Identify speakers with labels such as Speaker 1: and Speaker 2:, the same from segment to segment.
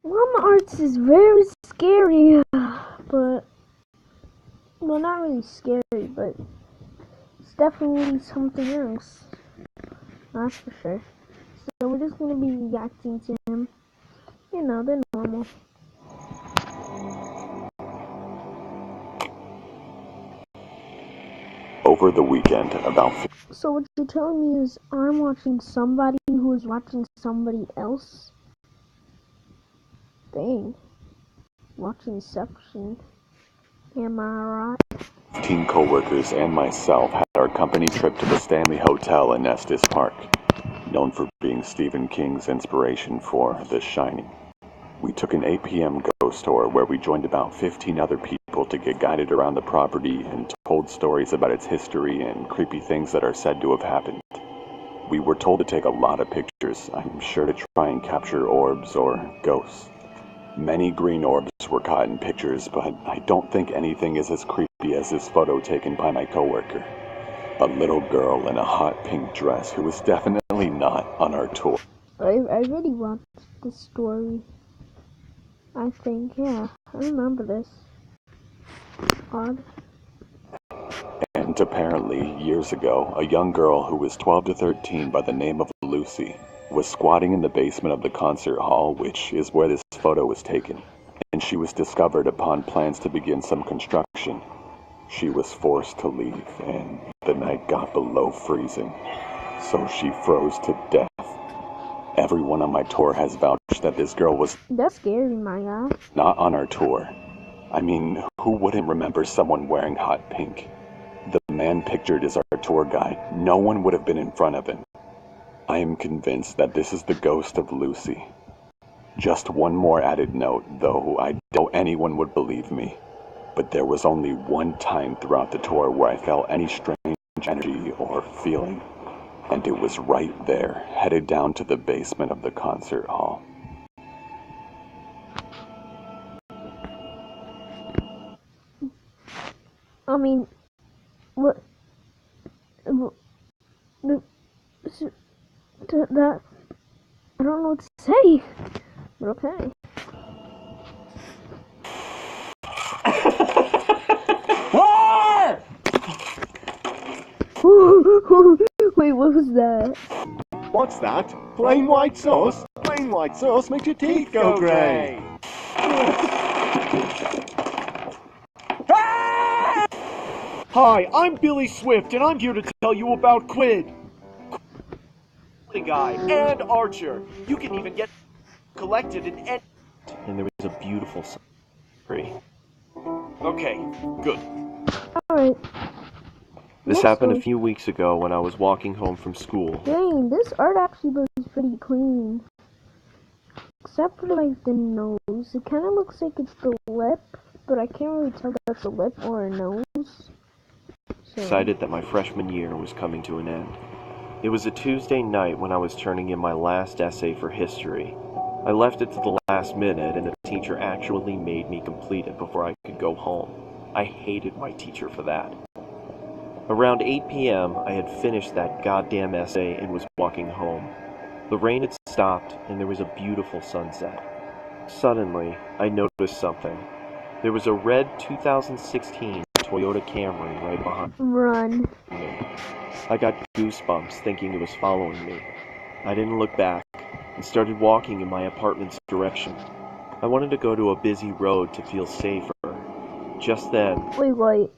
Speaker 1: Mama Arts is very scary, but, well, not really scary, but it's definitely something else. That's for sure. So we're just gonna be reacting to him. You know, the normal.
Speaker 2: Over the weekend,
Speaker 1: So what you're telling me is I'm watching somebody who is watching somebody else? Dang. Watching Inception. Am I right?
Speaker 2: 15 co-workers and myself had our company trip to the Stanley Hotel in Estes Park, known for being Stephen King's inspiration for The Shining. We took an 8 p.m. ghost tour where we joined about 15 other people to get guided around the property and told stories about its history and creepy things that are said to have happened. We were told to take a lot of pictures, I'm sure, to try and capture orbs or ghosts. Many green orbs were caught in pictures, but I don't think anything is as creepy as this photo taken by my coworker. A little girl in a hot pink dress who was definitely not on our tour.
Speaker 1: I really watched this story. I think, yeah. I remember this. Odd.
Speaker 2: And apparently, years ago, a young girl who was 12 to 13 by the name of Lucy was squatting in the basement of the concert hall, which is where this photo was taken, and she was discovered upon plans to begin some construction. She was forced to leave, and the night got below freezing, so she froze to death. Everyone on my tour has vouched that this girl was
Speaker 1: That's scary, my guy.
Speaker 2: not on our tour. I mean, who wouldn't remember someone wearing hot pink? The man pictured as our tour guide, no one would have been in front of him. I am convinced that this is the ghost of Lucy. Just one more added note, though I doubt anyone would believe me, but there was only one time throughout the tour where I felt any strange energy or feeling, and it was right there, headed down to the basement of the concert hall.
Speaker 1: I mean, what? That I don't know what to say. But okay. Wait, what was that?
Speaker 3: What's that? Plain white sauce? Plain white sauce makes your teeth go grey. Hi, I'm Billy Swift, and I'm here to tell you about Quid. The guy and Archer. You can even get collected in any. And there was a beautiful tree. Okay, good.
Speaker 1: Alright.
Speaker 3: This happened a few weeks ago when I was walking home from school.
Speaker 1: Dang, this art actually looks pretty clean. Except for like the nose. It kind of looks like it's the lip, but I can't really tell if that's a lip or a nose. So.
Speaker 3: Decided that my freshman year was coming to an end. It was a Tuesday night when I was turning in my last essay for history. I left it to the last minute, and the teacher actually made me complete it before I could go home. I hated my teacher for that. Around 8 p.m., I had finished that goddamn essay and was walking home. The rain had stopped, and there was a beautiful sunset. Suddenly, I noticed something. There was a red 2016 Toyota Camry right behind
Speaker 1: Run.
Speaker 3: me. I got goosebumps thinking it was following me. I didn't look back and started walking in my apartment's direction. I wanted to go to a busy road to feel safer. Just then...
Speaker 1: Wait.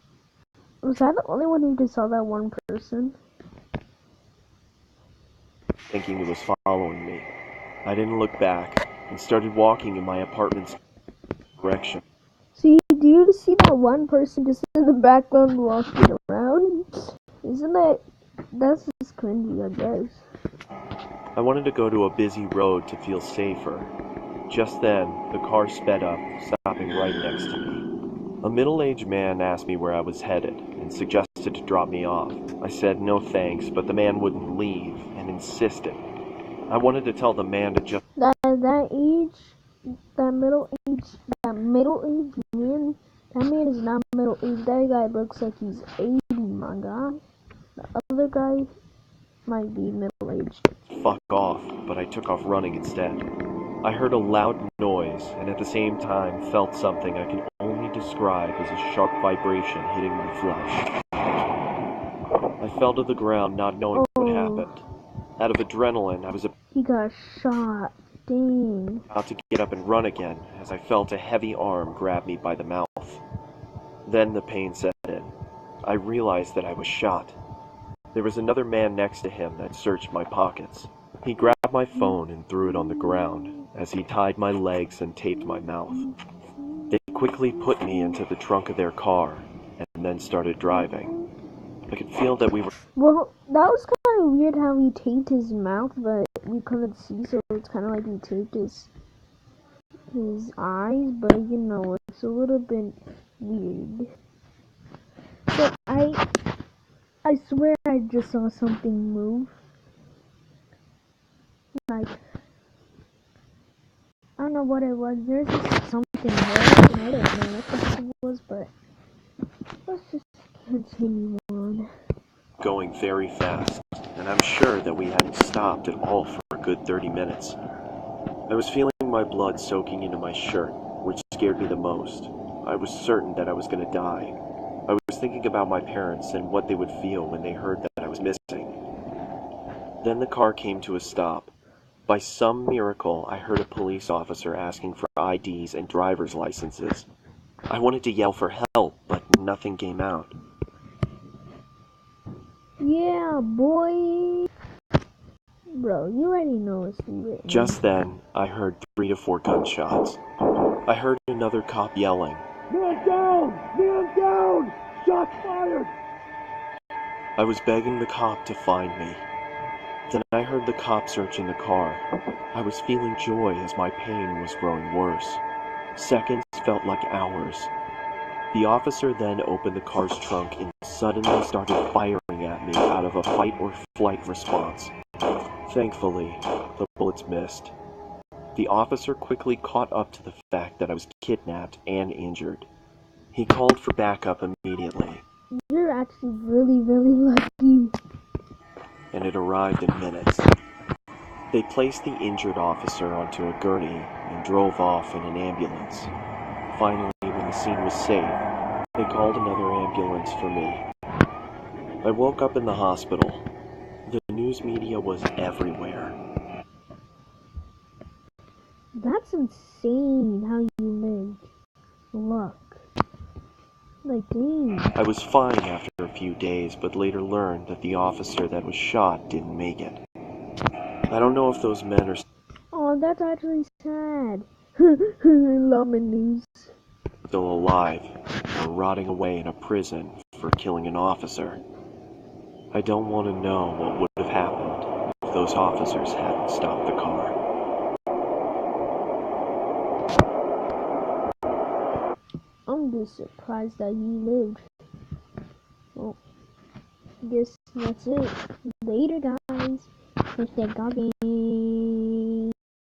Speaker 1: Was I the only one who just saw that one person?
Speaker 3: Thinking it was following me. I didn't look back and started walking in my apartment's direction.
Speaker 1: See, do you see that one person just in the background walking around? Isn't that's just cringy, I guess.
Speaker 3: I wanted to go to a busy road to feel safer. Just then, the car sped up, stopping right next to me. A middle-aged man asked me where I was headed and suggested to drop me off. I said no thanks, but the man wouldn't leave and insisted. I wanted to tell the man to just...
Speaker 1: That middle-aged man, that man is not middle-aged. That guy looks like he's 80, my god. The other guy might be middle-aged.
Speaker 3: Fuck off, but I took off running instead. I heard a loud noise and at the same time felt something I can only describe as a sharp vibration hitting my flesh. I fell to the ground not knowing what happened. Out of adrenaline, I was
Speaker 1: He got shot. Dang.
Speaker 3: about to get up and run again as I felt a heavy arm grab me by the mouth. Then the pain set in. I realized that I was shot. There was another man next to him that searched my pockets. He grabbed my phone and threw it on the ground as he tied my legs and taped my mouth. They quickly put me into the trunk of their car and then started driving. I could feel that we were...
Speaker 1: Well, that was kind of weird how he taped his mouth, but we couldn't see, so it's kind of like he taped his eyes, but you know, it's a little bit weird. But I swear I just saw something move. Like, I don't know what it was. There's just something there. I don't know what the heck it was, but let's just continue on.
Speaker 3: going very fast, and I'm sure that we hadn't stopped at all for a good 30 minutes. I was feeling my blood soaking into my shirt, which scared me the most. I was certain that I was going to die. I was thinking about my parents and what they would feel when they heard that I was missing. Then the car came to a stop. By some miracle, I heard a police officer asking for IDs and driver's licenses. I wanted to yell for help, but nothing came out.
Speaker 1: Yeah, boy. Bro, you already know it's lit.
Speaker 3: Just then, I heard 3 to 4 gunshots. I heard another cop yelling, "Man down! Man down! Shots fired!" I was begging the cop to find me. Then I heard the cop searching the car. I was feeling joy as my pain was growing worse. Seconds felt like hours. The officer then opened the car's trunk and suddenly started firing at me out of a fight or flight response. Thankfully, the bullets missed. The officer quickly caught up to the fact that I was kidnapped and injured. He called for backup immediately.
Speaker 1: You're actually really, really lucky.
Speaker 3: And it arrived in minutes. They placed the injured officer onto a gurney and drove off in an ambulance. Finally, when the scene was safe, they called another ambulance for me. I woke up in the hospital. The news media was everywhere.
Speaker 1: That's insane how you lived. Luck. Like, dang.
Speaker 3: I was fine after a few days, but later learned that the officer that was shot didn't make it. I don't know if those men are
Speaker 1: Oh, that's actually sad. Love my news.
Speaker 3: still alive or rotting away in a prison for killing an officer. I don't want to know what would have happened if those officers hadn't stopped the car.
Speaker 1: I'm just surprised that you lived. Well, guess that's it. Later, guys. #GodGame.